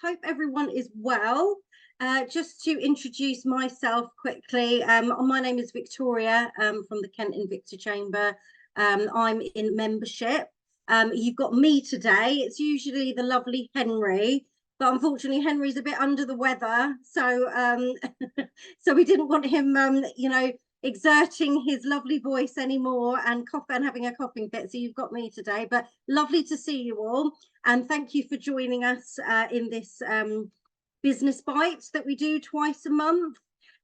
Hope everyone is well. Just to introduce myself quickly, my name is Victoria from the Kent Invicta Chamber. I'm in membership. You've got me today. It's usually the lovely Henry, but unfortunately Henry's a bit under the weather, so so we didn't want him, exerting his lovely voice anymore and having a coughing fit. So you've got me today, but lovely to see you all, and thank you for joining us in this business bites that we do twice a month.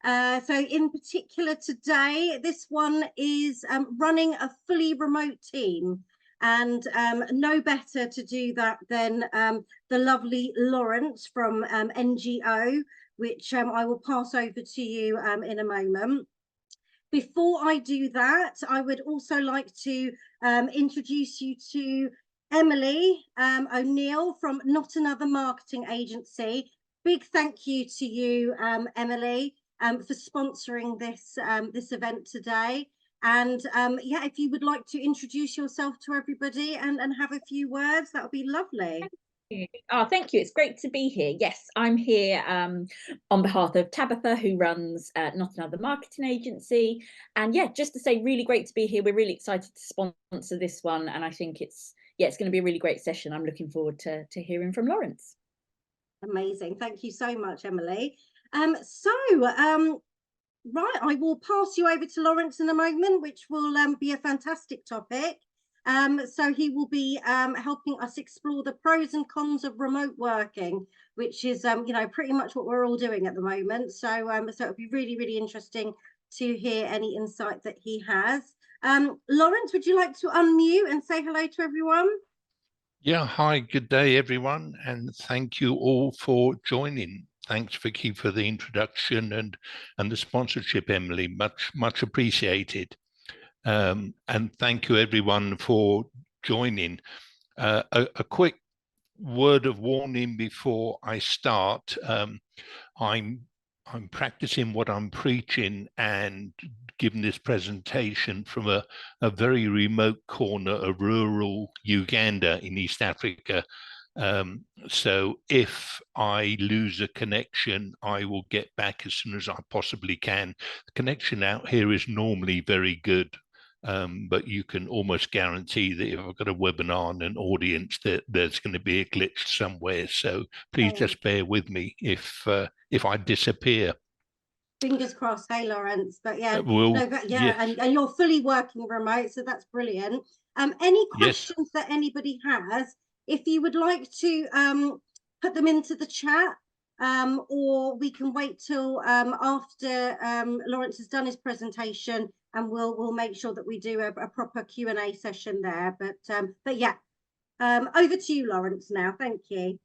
So in particular today, this one is running a fully remote team, and no better to do that than the lovely Lawrence from NGO, which I will pass over to you in a moment. Before I do that, I would also like to introduce you to Emily O'Neill from Not Another Marketing Agency. Big thank you to you, Emily, for sponsoring this event today. And yeah, if you would like to introduce yourself to everybody and have a few words, that would be lovely. Oh, thank you. It's great to be here. Yes, I'm here on behalf of Tabitha, who runs Not Another Marketing Agency. And yeah, just to say, really great to be here. We're really excited to sponsor this one. And I think it's going to be a really great session. I'm looking forward to hearing from Lawrence. Amazing. Thank you so much, Emily. Right, I will pass you over to Lawrence in a moment, which will be a fantastic topic. So he will be helping us explore the pros and cons of remote working, which is pretty much what we're all doing at the moment. So so it'll be really, really interesting to hear any insight that he has. Lawrence, would you like to unmute and say hello to everyone? Yeah, hi, good day everyone, and thank you all for joining. Thanks, Vicky, for the introduction and the sponsorship, Emily. Much appreciated. And thank you everyone for joining. A quick word of warning before I start. I'm practicing what I'm preaching and giving this presentation from a very remote corner of rural Uganda in East Africa. So if I lose a connection, I will get back as soon as I possibly can. The connection out here is normally very good, but you can almost guarantee that if I've got a webinar and an audience, that there's going to be a glitch somewhere. So please just bear with me if I disappear. Fingers crossed. Hey, Lawrence. But yeah, yes. and you're fully working remote, so that's brilliant. Any questions that anybody has, if you would like to put them into the chat, or we can wait till after Lawrence has done his presentation, and we'll make sure that we do a proper Q&A session there. But yeah, over to you, Lawrence, now. Thank you.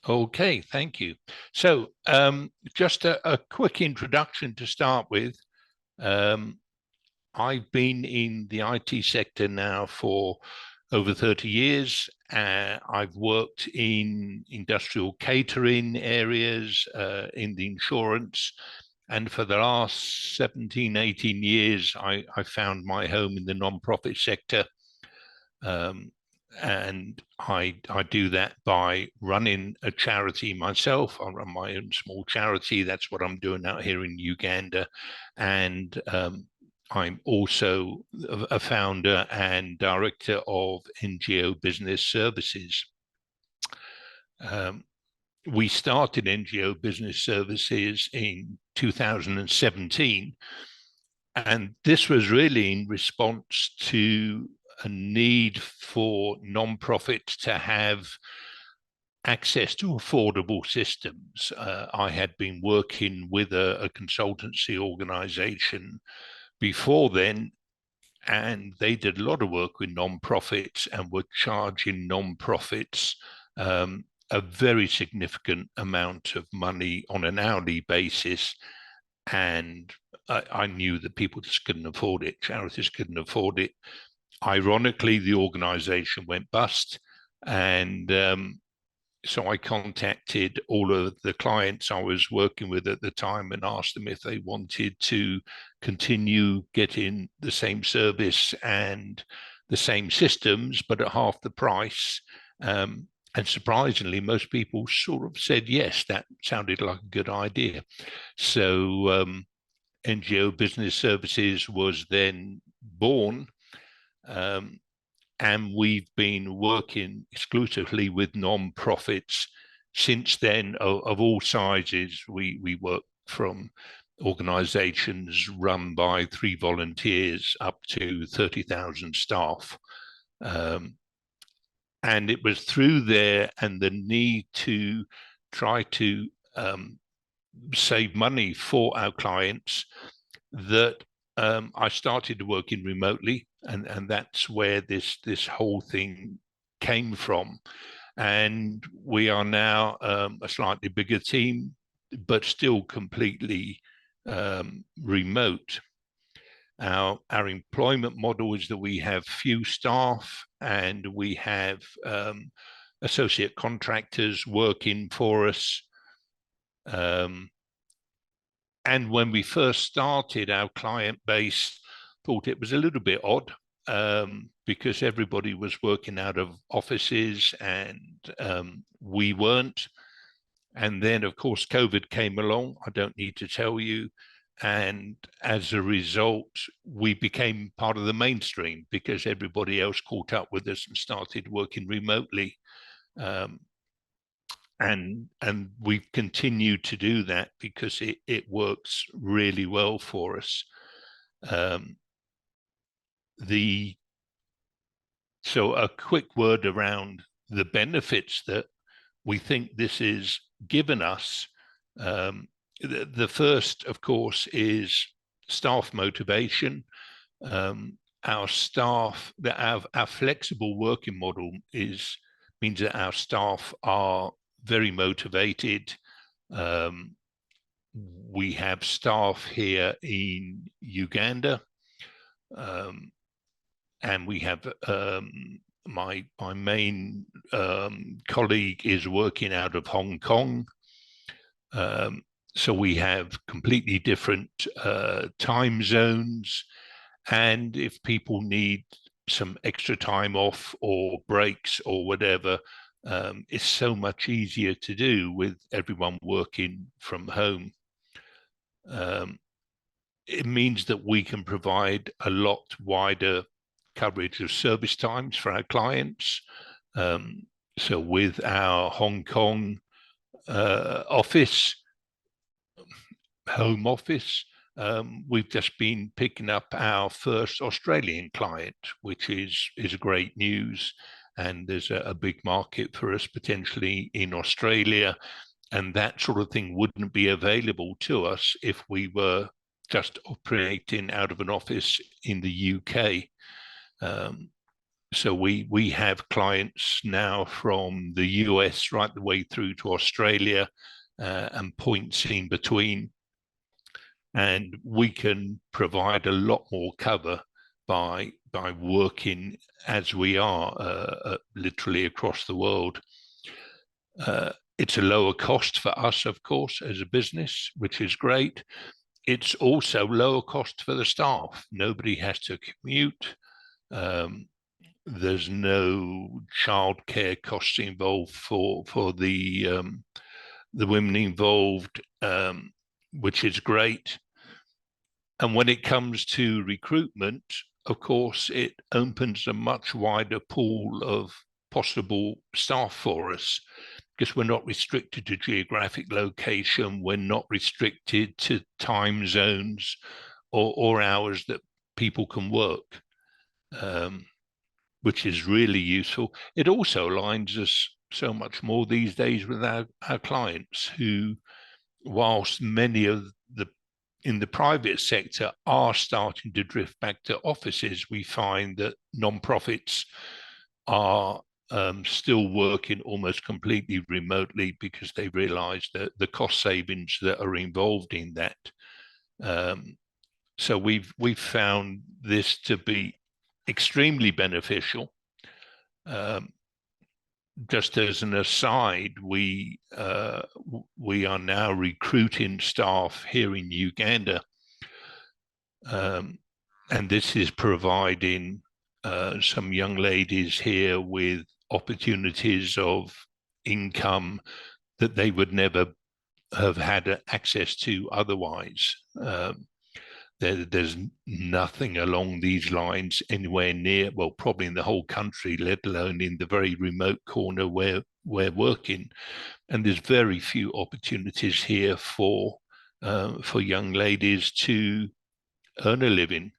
Okay, thank you. So just a quick introduction to start with. I've been in the IT sector now for over 30 years. I've worked in industrial catering areas, in the insurance, and for the last 17, 18 years, I found my home in the non-profit sector. And I do that by running a charity myself. I run my own small charity. That's what I'm doing out here in Uganda. And I'm also a founder and director of NGO Business Services. We started NGO Business Services in 2017. And this was really in response to a need for non-profits to have access to affordable systems. I had been working with a consultancy organization before then, and they did a lot of work with non-profits and were charging non-profits a very significant amount of money on an hourly basis. And I knew that people just couldn't afford it. Charities couldn't afford it. Ironically, the organization went bust. And so I contacted all of the clients I was working with at the time and asked them if they wanted to continue getting the same service and the same systems, but at half the price. And surprisingly, most people sort of said, yes, that sounded like a good idea. So NGO Business Services was then born. And we've been working exclusively with non-profits since then, of all sizes. We work from organizations run by 3 volunteers up to 30,000 staff. And it was through there and the need to try to save money for our clients that I started working remotely, and that's where this whole thing came from. And we are now a slightly bigger team, but still completely remote. Our employment model is that we have few staff, and we have associate contractors working for us. And when we first started, our client base thought it was a little bit odd, because everybody was working out of offices and we weren't. And then, of course, COVID came along. I don't need to tell you. And as a result, we became part of the mainstream because everybody else caught up with us and started working remotely. And we've continued to do that because it works really well for us. So a quick word around the benefits that we think this is given us. The first, of course, is staff motivation. Our staff, our flexible working model means that our staff are very motivated. We have staff here in Uganda, and we have my main colleague is working out of Hong Kong. So we have completely different time zones, and if people need some extra time off or breaks or whatever, it's so much easier to do with everyone working from home. It means that we can provide a lot wider coverage of service times for our clients. So with our Hong Kong home office, we've just been picking up our first Australian client, which is great news. And there's a big market for us potentially in Australia. And that sort of thing wouldn't be available to us if we were just operating out of an office in the UK. So we have clients now from the US right the way through to Australia, and points in between. And we can provide a lot more cover by working as we are, literally across the world. It's a lower cost for us, of course, as a business, which is great. It's also lower cost for the staff. Nobody has to commute. There's no childcare costs involved for the women involved, which is great. And when it comes to recruitment, of course, it opens a much wider pool of possible staff for us, because we're not restricted to geographic location, we're not restricted to time zones or hours that people can work, which is really useful. It also aligns us so much more these days with our clients, who, whilst many of in the private sector are starting to drift back to offices, we find that non-profits are still working almost completely remotely because they realize that the cost savings that are involved in that. So we've found this to be extremely beneficial. Just as an aside, we are now recruiting staff here in Uganda, and this is providing some young ladies here with opportunities of income that they would never have had access to otherwise. There's nothing along these lines anywhere near, well, probably in the whole country, let alone in the very remote corner where we're working. And there's very few opportunities here for young ladies to earn a living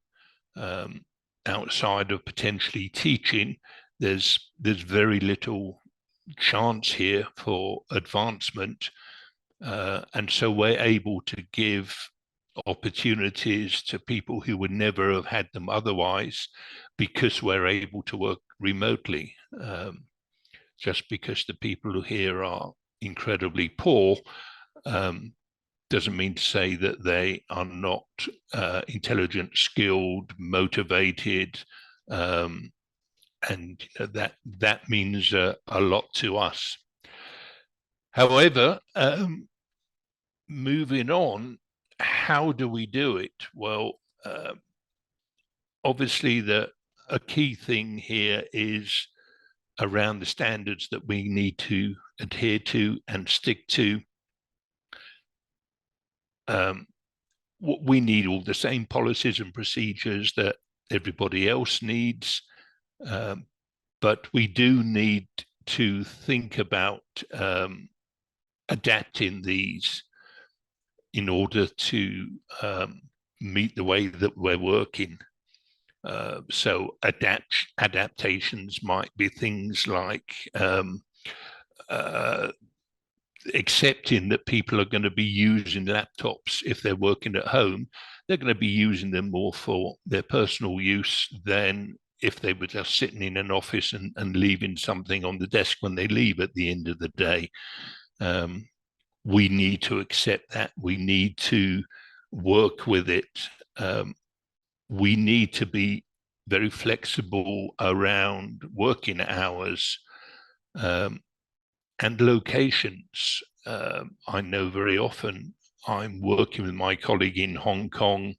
outside of potentially teaching. There's very little chance here for advancement, and so we're able to give opportunities to people who would never have had them otherwise, because we're able to work remotely. Just because the people here are incredibly poor doesn't mean to say that they are not intelligent, skilled, motivated, and that means a lot to us. However, moving on, how do we do it? Well, obviously a key thing here is around the standards that we need to adhere to and stick to. We need all the same policies and procedures that everybody else needs, but we do need to think about adapting these in order to meet the way that we're working. So adaptations might be things like accepting that people are going to be using laptops if they're working at home. They're going to be using them more for their personal use than if they were just sitting in an office and leaving something on the desk when they leave at the end of the day. We need to accept that. We need to work with it. We need to be very flexible around working hours and locations. I know very often I'm working with my colleague in Hong Kong,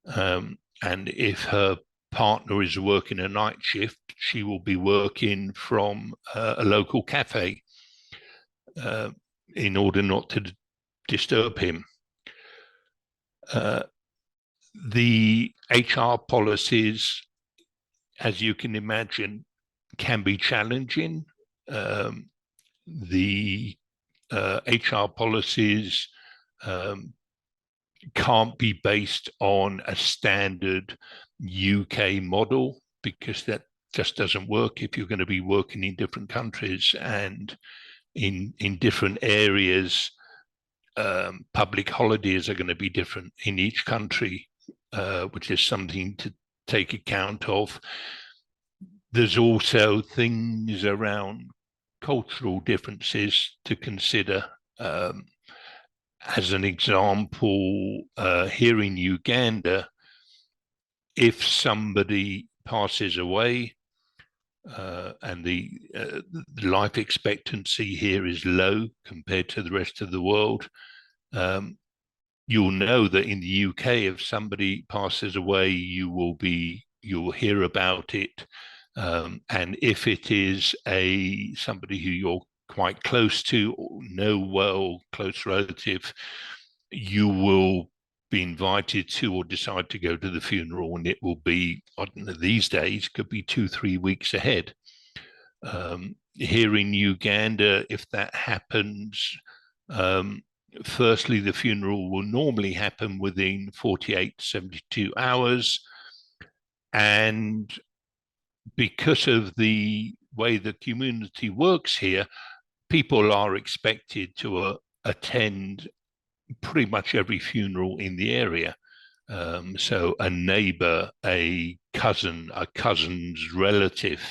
and if her partner is working a night shift, she will be working from a local cafe in order not to disturb him. The HR policies, as you can imagine, can be challenging. The HR policies can't be based on a standard UK model, because that just doesn't work if you're going to be working in different countries and in different areas. Public holidays are going to be different in each country, which is something to take account of. There's also things around cultural differences to consider. As an example, here in Uganda, if somebody passes away and the life expectancy here is low compared to the rest of the world, you'll know that in the UK, if somebody passes away, you'll hear about it. And if it is somebody who you're quite close to or know well, close relative, you will be invited to or decide to go to the funeral, and it will be, I don't know, these days could be 2-3 weeks ahead. Here in Uganda, if that happens, firstly, the funeral will normally happen within 48 to 72 hours. And because of the way the community works here, people are expected to attend pretty much every funeral in the area. So a neighbor, a cousin, a cousin's relative,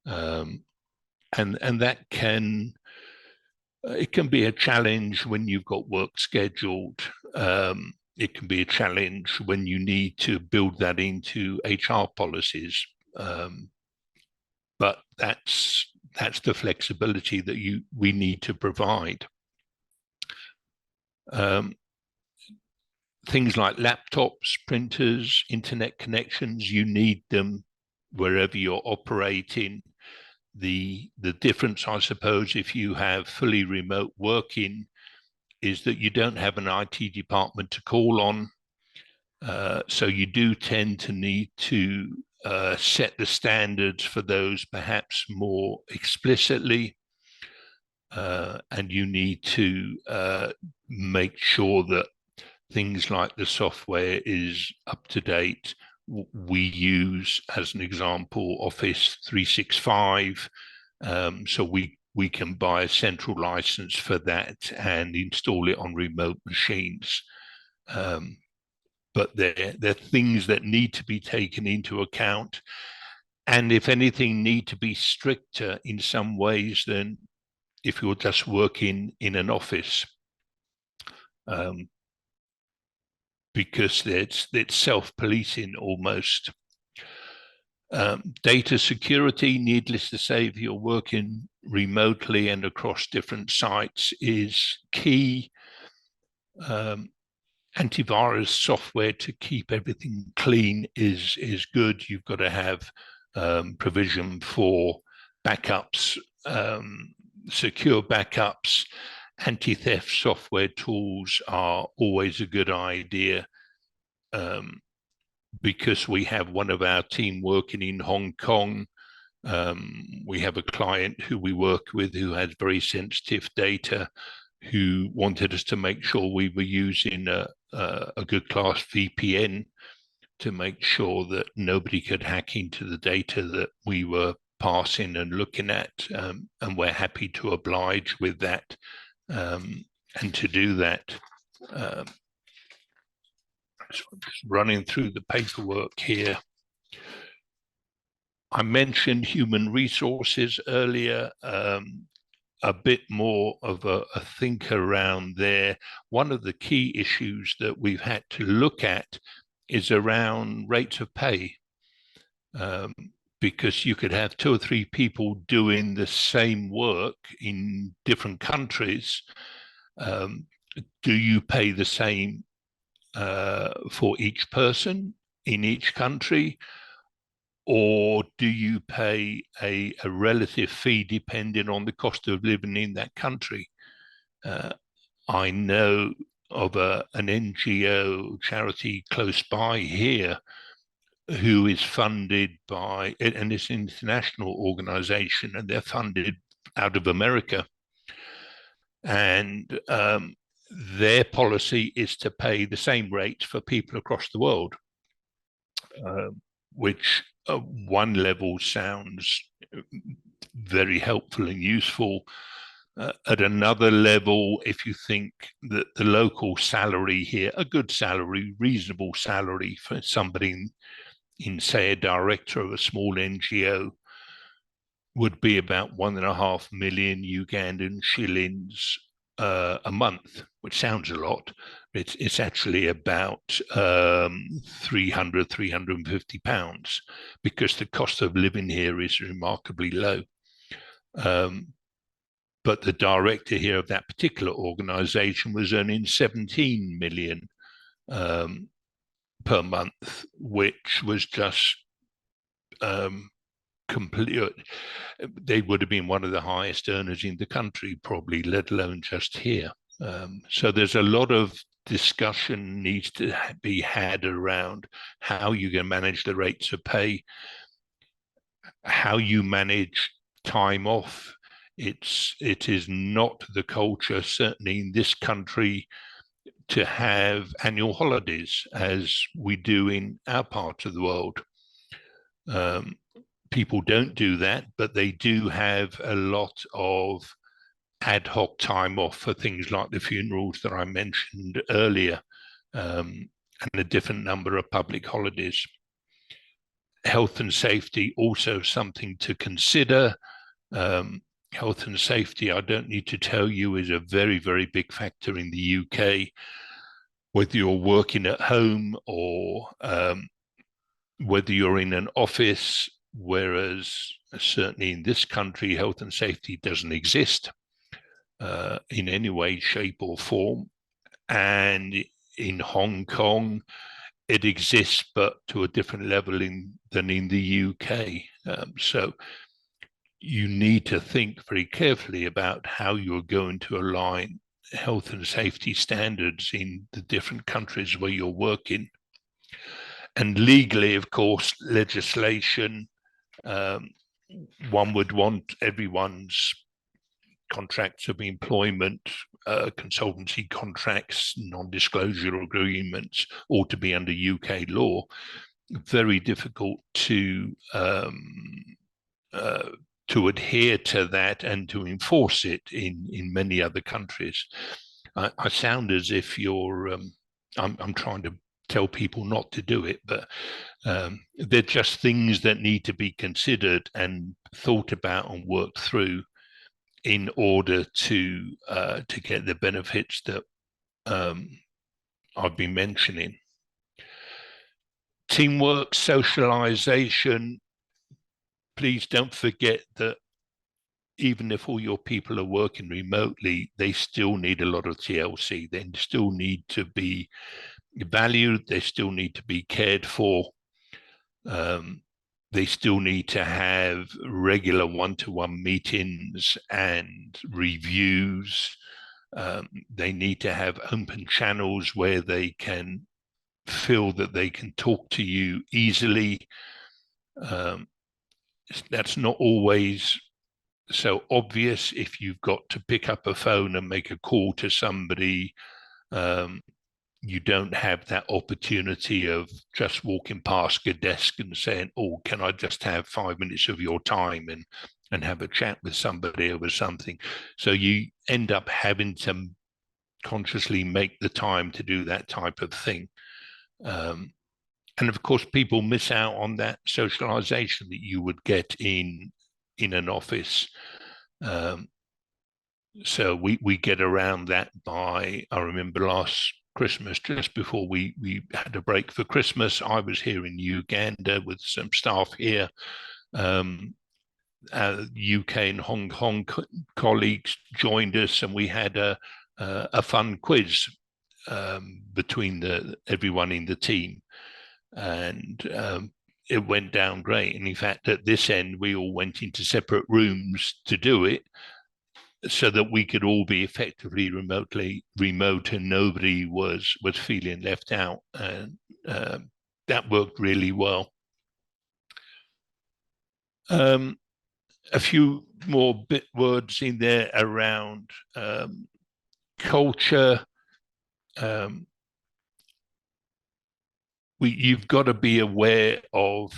and that it can be a challenge when you've got work scheduled. It can be a challenge when you need to build that into HR policies. But that's the flexibility that we need to provide. Things like laptops, printers, internet connections, you need them wherever you're operating. The difference, I suppose, if you have fully remote working, is that you don't have an IT department to call on. So you do tend to need to set the standards for those perhaps more explicitly. And you need to make sure that things like the software is up to date. We use, as an example, Office 365. So we can buy a central license for that and install it on remote machines. But they're things that need to be taken into account. And if anything, need to be stricter in some ways than if you're just working in an office. Because it's self-policing almost. Data security, needless to say, if you're working remotely and across different sites, is key. Antivirus software to keep everything clean is good. You've got to have provision for backups, secure backups. Anti-theft software tools are always a good idea, because we have one of our team working in Hong Kong. We have a client who we work with who has very sensitive data, who wanted us to make sure we were using a good class VPN to make sure that nobody could hack into the data that we were passing and looking at, and we're happy to oblige with that. And to do that, so I'm just running through the paperwork here. I mentioned human resources earlier, a bit more of a think around there. One of the key issues that we've had to look at is around rates of pay, because you could have 2 or 3 people doing the same work in different countries. Do you pay the same for each person in each country, or do you pay a relative fee depending on the cost of living in that country? I know of an NGO charity close by here who is funded by, and it's an international organization, and they're funded out of America. And their policy is to pay the same rate for people across the world, which at one level sounds very helpful and useful. At another level, if you think that the local salary here, a good salary, reasonable salary for somebody in say, a director of a small NGO, would be about 1.5 million Ugandan shillings a month, which sounds a lot. It's actually about 350 pounds, because the cost of living here is remarkably low. But the director here of that particular organization was earning 17 million per month, which was just completely, they would have been one of the highest earners in the country, probably, let alone just here. So there's a lot of discussion needs to be had around how you can manage the rates of pay, how you manage time off. It is not the culture, certainly in this country, to have annual holidays as we do in our part of the world. People don't do that, but they do have a lot of ad hoc time off for things like the funerals that I mentioned earlier, and a different number of public holidays. Health and safety, also something to consider. Health and safety, I don't need to tell you, is a very, very big factor in the UK, whether you're working at home or whether you're in an office, whereas certainly in this country, health and safety doesn't exist in any way, shape or form. And in Hong Kong, it exists, but to a different level than in the UK. So you need to think very carefully about how you're going to align health and safety standards in the different countries where you're working. And legally, of course, legislation, one would want everyone's contracts of employment, consultancy contracts, non-disclosure agreements, all to be under UK law. Very difficult to adhere to that and to enforce it in many other countries. I sound as if you're, I'm trying to tell people not to do it, but they're just things that need to be considered and thought about and worked through in order to get the benefits that I've been mentioning. Teamwork, socialization. Please don't forget that even if all your people are working remotely, they still need a lot of TLC. They still need to be valued. They still need to be cared for. They still need to have regular one-to-one meetings and reviews. They need to have open channels where they can feel that they can talk to you easily. That's not always so obvious. If you've got to pick up a phone and make a call to somebody, you don't have that opportunity of just walking past a desk and saying, oh, can I just have 5 minutes of your time and have a chat with somebody over something. So you end up having to consciously make the time to do that type of thing. And of course, people miss out on that socialization that you would get in an office. So we get around that by, I remember last Christmas, just before we had a break for Christmas, I was here in Uganda with some staff here. UK and Hong Kong colleagues joined us, and we had a fun quiz between everyone in the team. And it went down great. And in fact, at this end, we all went into separate rooms to do it so that we could all be effectively remote and nobody was feeling left out. And that worked really well. A few more words in there around culture. You've got to be aware of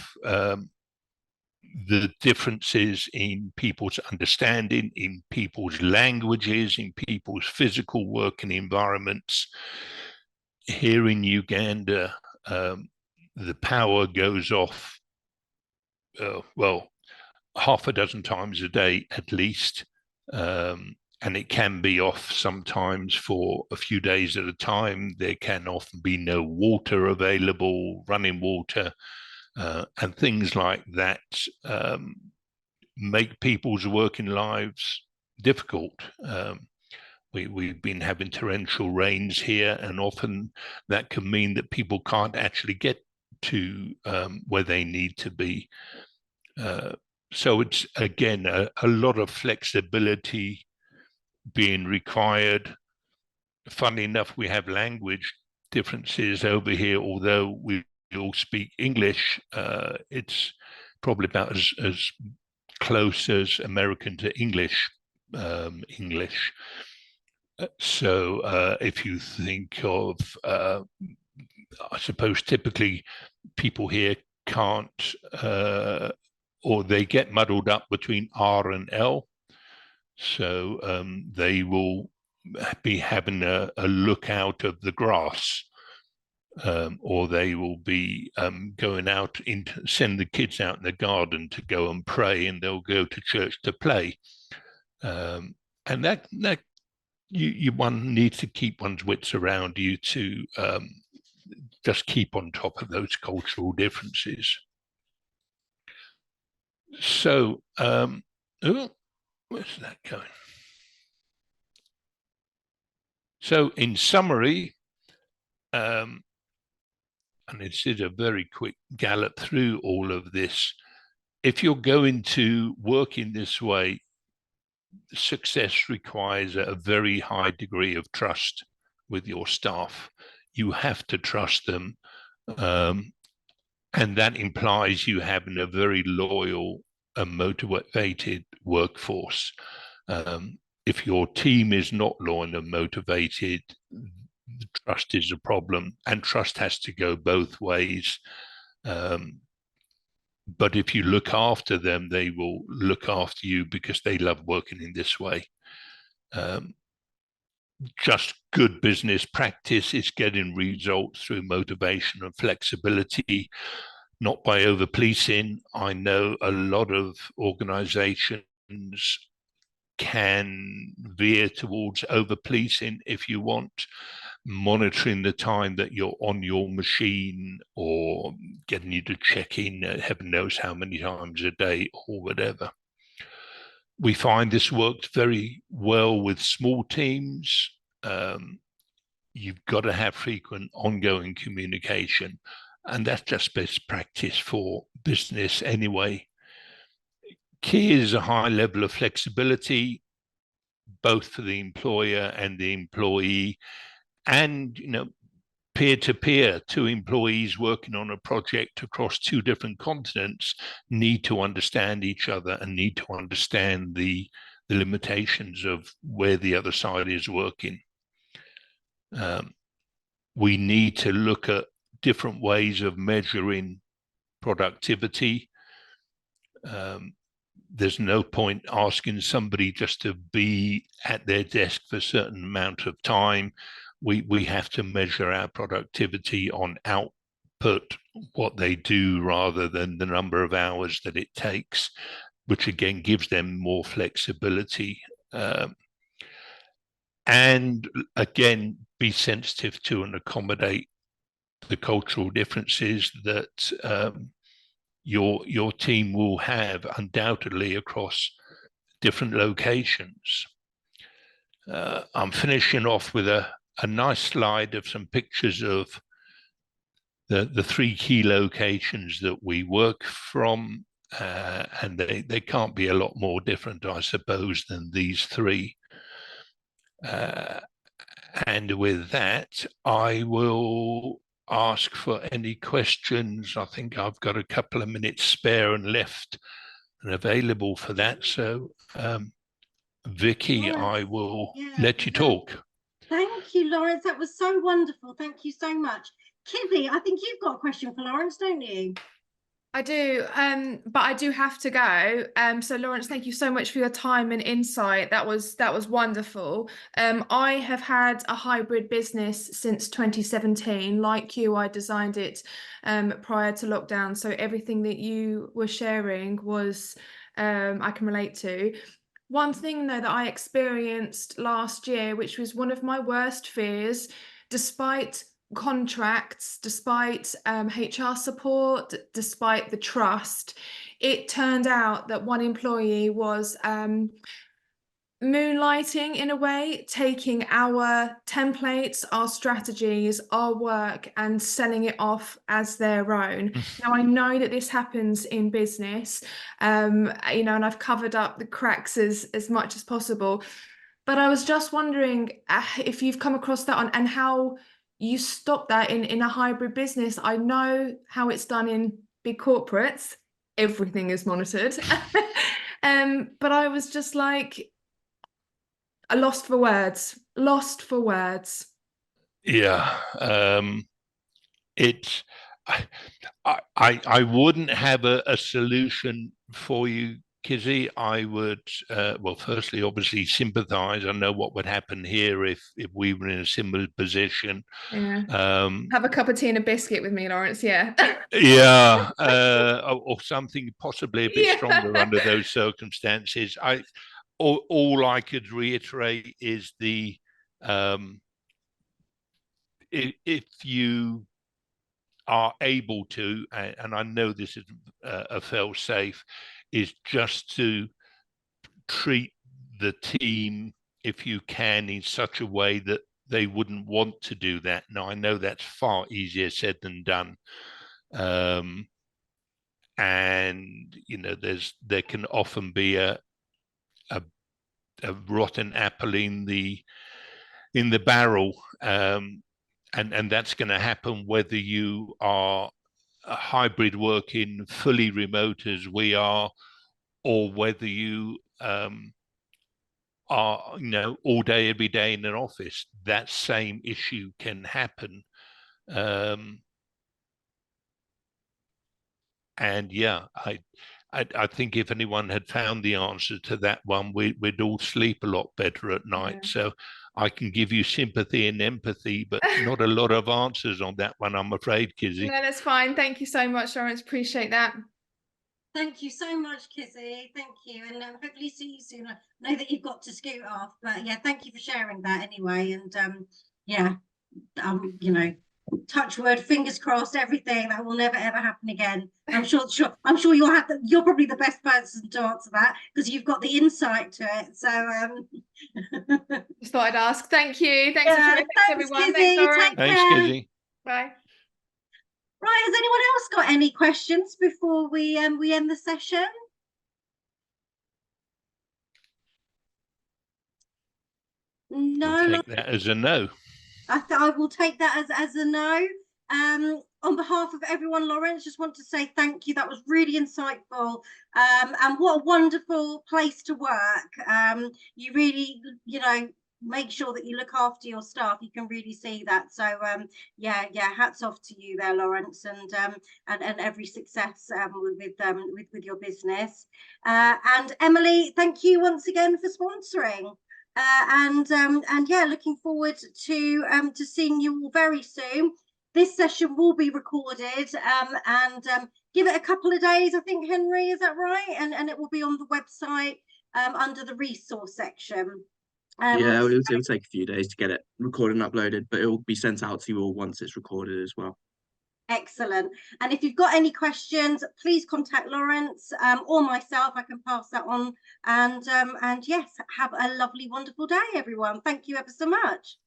the differences in people's understanding, in people's languages, in people's physical working environments. Here in Uganda, the power goes off, well, half a dozen times a day at least. And it can be off sometimes for a few days at a time. There can often be no water available, running water, and things like that make people's working lives difficult. We've been having torrential rains here, and often that can mean that people can't actually get to where they need to be. So it's, again, a lot of flexibility being required. Funnily enough, we have language differences over here, although we all speak English. It's probably about as close as American to English. So if you think of, I suppose typically people here can't, or they get muddled up between R and L. So they will be having a look out of the grass, or they will be going out send the kids out in the garden to go and pray, and they'll go to church to play. And that one needs to keep one's wits around you to just keep on top of those cultural differences. So, where's that going? So in summary, and this is a very quick gallop through all of this, if you're going to work in this way, success requires a very high degree of trust with your staff. You have to trust them. And that implies you having a very loyal and motivated workforce. If your team is not loyal and motivated, trust is a problem, and trust has to go both ways. But if you look after them, they will look after you because they love working in this way. Just good business practice is getting results through motivation and flexibility, not by over policing. I know a lot of organizations can veer towards over policing if you want, monitoring the time that you're on your machine or getting you to check in heaven knows how many times a day or whatever. We find this worked very well with small teams. You've got to have frequent ongoing communication, and that's just best practice for business anyway. Key is a high level of flexibility, both for the employer and the employee, and peer-to-peer. Two employees working on a project across two different continents need to understand each other and need to understand the limitations of where the other side is working. We need to look at different ways of measuring productivity. There's no point asking somebody just to be at their desk for a certain amount of time. We have to measure our productivity on output, what they do, rather than the number of hours that it takes, which again gives them more flexibility. And again, be sensitive to and accommodate the cultural differences that your team will have undoubtedly across different locations. I'm finishing off with a nice slide of some pictures of the three key locations that we work from, and they can't be a lot more different, I suppose, than these three. And with that, I will ask for any questions. I think I've got a couple of minutes spare and left and available for that. So, Vicky, I will let you talk. Thank you, Lawrence. That was so wonderful. Thank you so much. Kizzy, I think you've got a question for Lawrence, don't you? I do, but I do have to go. So Lawrence, thank you so much for your time and insight. That was wonderful. I have had a hybrid business since 2017. Like you, I designed it prior to lockdown. So everything that you were sharing was I can relate to. One thing though that I experienced last year, which was one of my worst fears, despite contracts, despite HR support, despite the trust, it turned out that one employee was moonlighting in a way, taking our templates, our strategies, our work and selling it off as their own. Now, I know that this happens in business, and I've covered up the cracks as much as possible, but I was just wondering if you've come across that and how you stop that in a hybrid business. I know how it's done in big corporates. Everything is monitored. But I was just like, lost for words. Yeah. I wouldn't have a solution for you, Kizzy. I would, well, firstly, obviously sympathise. I know what would happen here if we were in a similar position. Yeah. Have a cup of tea and a biscuit with me, Lawrence. Yeah. Yeah, or something possibly a bit stronger under those circumstances. All I could reiterate is if you are able to, and I know this is a fail safe, is just to treat the team, if you can, in such a way that they wouldn't want to do that. Now, I know that's far easier said than done. and there can often be a rotten apple in the barrel, and that's going to happen whether you are a hybrid working, fully remote as we are, or whether you are all day every day in an office. That same issue can happen. And yeah, I think if anyone had found the answer to that one, we'd all sleep a lot better at night. Yeah. So I can give you sympathy and empathy, but not a lot of answers on that one, I'm afraid, Kizzy. No, that's fine. Thank you so much, Lawrence. Appreciate that. Thank you so much, Kizzy. Thank you, and hopefully see you soon. I know that you've got to scoot off, but yeah, thank you for sharing that anyway. And yeah, touch wood, fingers crossed, everything that will never ever happen again. I'm sure you're probably the best person to answer that because you've got the insight to it. So just thought I'd ask. Thank you. Thanks, thanks, everyone. Kizzy. Thanks, Thanks, Kizzy. Bye. Right, has anyone else got any questions before we end the session? No. We'll take that as a no. I will take that as a no. On behalf of everyone, Lawrence, just want to say thank you. That was really insightful. And what a wonderful place to work. You really, make sure that you look after your staff. You can really see that. So yeah, hats off to you there, Lawrence, and every success with your business. And Emily, thank you once again for sponsoring. And yeah, looking forward to seeing you all very soon. This session will be recorded and give it a couple of days, I think, Henry, is that right? And it will be on the website under the resource section. Yeah, it'll take a few days to get it recorded and uploaded, but it will be sent out to you all once it's recorded as well. Excellent. And if you've got any questions, please contact Lawrence or myself. I can pass that on. And yes, have a lovely, wonderful day, everyone. Thank you ever so much.